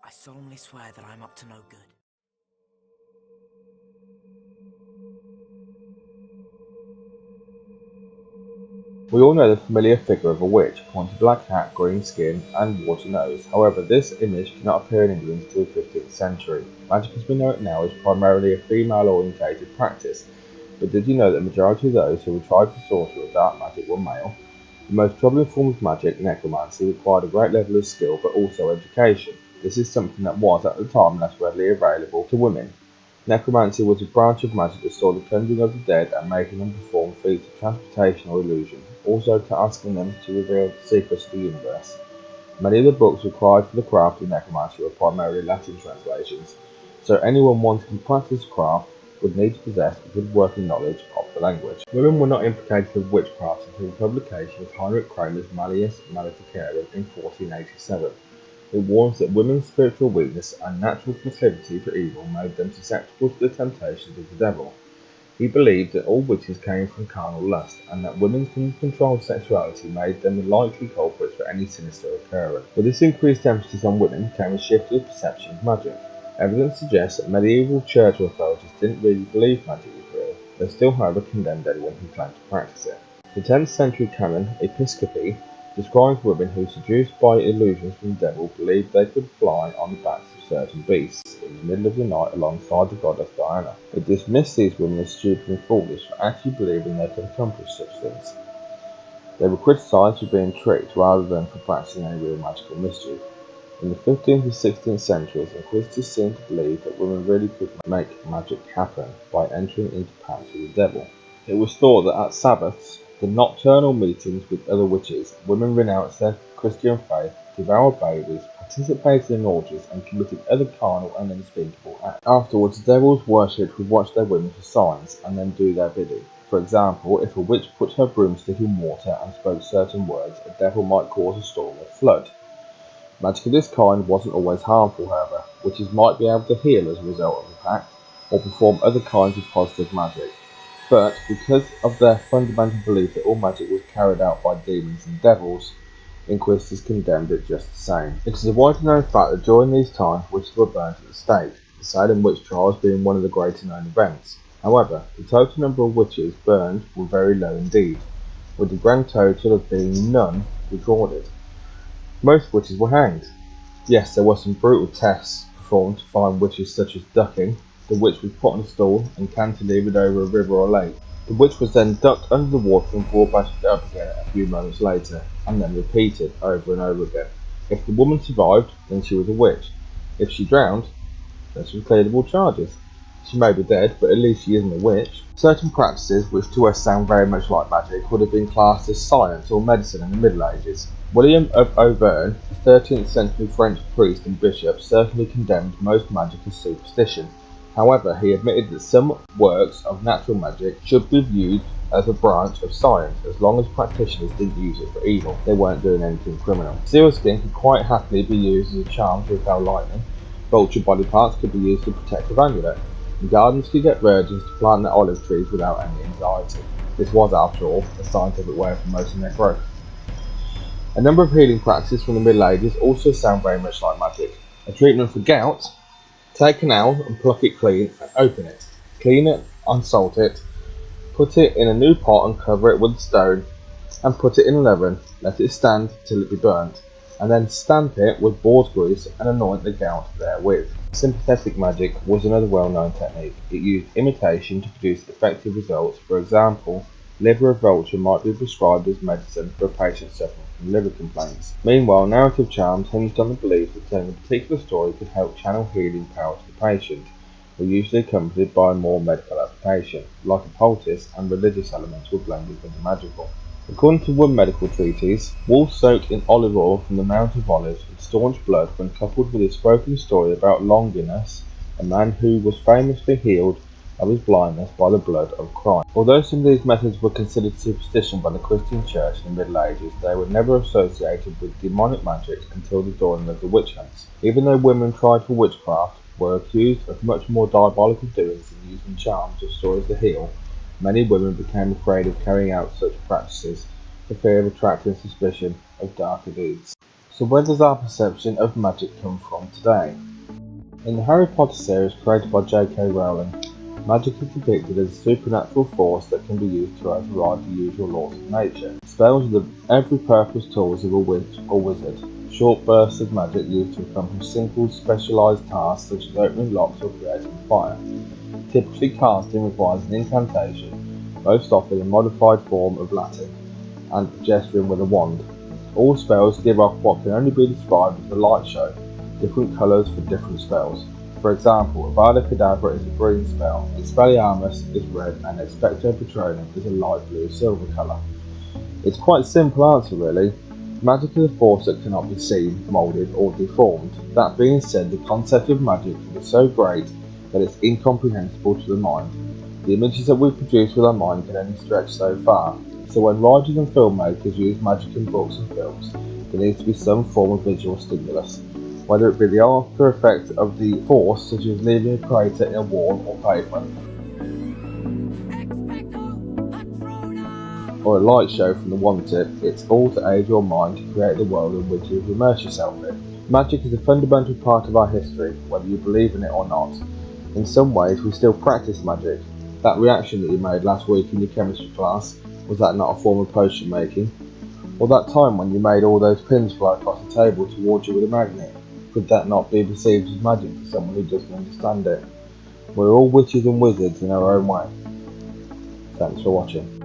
I solemnly swear that I am up to no good. We all know the familiar figure of a witch, pointed black hat, green skin, and water nose. However, this image did not appear in England until the 15th century. Magic as we know it now is primarily a female-orientated practice, but did you know that the majority of those who were tried for sorcery or dark magic were male? The most troubling form of magic, necromancy, required a great level of skill but also education. This is something that was at the time less readily available to women. Necromancy was a branch of magic that saw the cleansing of the dead and making them perform feats of transportation or illusion, also asking them to reveal the secrets of the universe. Many of the books required for the craft of necromancy were primarily Latin translations, so anyone wanting to practice the craft would need to possess a good working knowledge of the language. Women were not implicated with witchcraft until the publication of Heinrich Kramer's Malleus Maleficarum in 1487. It warns that women's spiritual weakness and natural proclivity for evil made them susceptible to the temptations of the devil. He believed that all witches came from carnal lust, and that women's uncontrolled sexuality made them the likely culprits for any sinister occurrence. With this increased emphasis on women came a shift in the perception of magic. Evidence suggests that medieval church authorities didn't really believe magic was real. They still, however, condemned anyone who claimed to practice it. The 10th century canon, Episcopi, describes women who, seduced by illusions from the devil, believed they could fly on the backs of certain beasts in the middle of the night alongside the goddess Diana. It dismissed these women as stupid and foolish for actually believing they could accomplish such things. They were criticised for being tricked rather than for practicing any real magical mischief. In the 15th and 16th centuries, inquisitors seemed to believe that women really could make magic happen by entering into pact with the devil. It was thought that at Sabbaths, the nocturnal meetings with other witches, women renounced their Christian faith, devoured babies, participated in orgies, and committed other carnal and unspeakable acts. Afterwards, the devils worshipped would watch their women for signs, and then do their bidding. For example, if a witch put her broomstick in water and spoke certain words, a devil might cause a storm or flood. Magic of this kind wasn't always harmful, however. Witches might be able to heal as a result of the pact, or perform other kinds of positive magic. But because of their fundamental belief that all magic was carried out by demons and devils, inquisitors condemned it just the same. It is a widely known fact that during these times witches were burnt at the stake, the Salem witch trials being one of the greater known events. However, the total number of witches burned were very low indeed, with the grand total of being none recorded. Most witches were hanged. Yes, there were some brutal tests performed to find witches, such as ducking. The witch was put on a stool and cantilevered over a river or lake. The witch was then ducked under the water and brought back up again a few moments later, and then repeated over and over again. If the woman survived, then she was a witch. If she drowned, then she was cleared of all charges. She may be dead, but at least she isn't a witch. Certain practices, which to us sound very much like magic, would have been classed as science or medicine in the Middle Ages. William of Auvergne, a 13th century French priest and bishop, certainly condemned most magic as superstition. However, he admitted that some works of natural magic should be viewed as a branch of science, as long as practitioners didn't use it for evil. They weren't doing anything criminal. Sealskin could quite happily be used as a charm to repel lightning. Vulture body parts could be used as a protective amulet. And gardens could get virgins to plant their olive trees without any anxiety. This was, after all, a scientific way of promoting their growth. A number of healing practices from the Middle Ages also sound very much like magic. A treatment for gout: take an owl and pluck it clean and open it. Clean it, unsalt it, put it in a new pot and cover it with a stone, and put it in an oven. Let it stand till it be burnt, and then stamp it with boar's grease and anoint the gout therewith. Sympathetic magic was another well-known technique. It used imitation to produce effective results. For example, liver of vulture might be prescribed as medicine for a patient suffering from liver complaints. Meanwhile, narrative charms hinged on the belief that telling a particular story could help channel healing power to the patient, were usually accompanied by a more medical application. Like a poultice, and religious elements were blended with the magical. According to one medical treatise, wool soaked in olive oil from the Mount of Olives would staunch blood when coupled with a spoken story about Longinus, a man who was famously healed of his blindness by the blood of Christ. Although some of these methods were considered superstition by the Christian Church in the Middle Ages, they were never associated with demonic magic until the dawning of the witch hunts. Even though women tried for witchcraft were accused of much more diabolical doings than using charms or stories to heal, many women became afraid of carrying out such practices for fear of attracting suspicion of darker deeds. So where does our perception of magic come from today? In the Harry Potter series created by J.K. Rowling, magic is depicted as a supernatural force that can be used to override the usual laws of nature. Spells are the every-purpose tools of a witch or wizard, short bursts of magic used to accomplish simple, specialised tasks such as opening locks or creating fire. Typically casting requires an incantation, most often a modified form of Latin, and gesturing with a wand. All spells give off what can only be described as a light show, different colours for different spells. For example, Avada Kedavra is a green spell, Expelliarmus is red, and Expecto Patronum is a light blue silver colour. It's quite a simple answer really. Magic is a force that cannot be seen, moulded, or deformed. That being said, the concept of magic can be so great that it's incomprehensible to the mind. The images that we produce with our mind can only stretch so far, so when writers and filmmakers use magic in books and films, there needs to be some form of visual stimulus, whether it be the after effect of the force, such as leaving a crater in a wall or pavement, or a light show from the wand tip. It's all to aid your mind to create the world in which you immerse yourself in. Magic is a fundamental part of our history, whether you believe in it or not. In some ways, we still practice magic. That reaction that you made last week in your chemistry class, was that not a form of potion making? Or that time when you made all those pins fly across the table towards you with a magnet, could that not be perceived as magic to someone who doesn't understand it? We're all witches and wizards in our own way. Thanks for watching.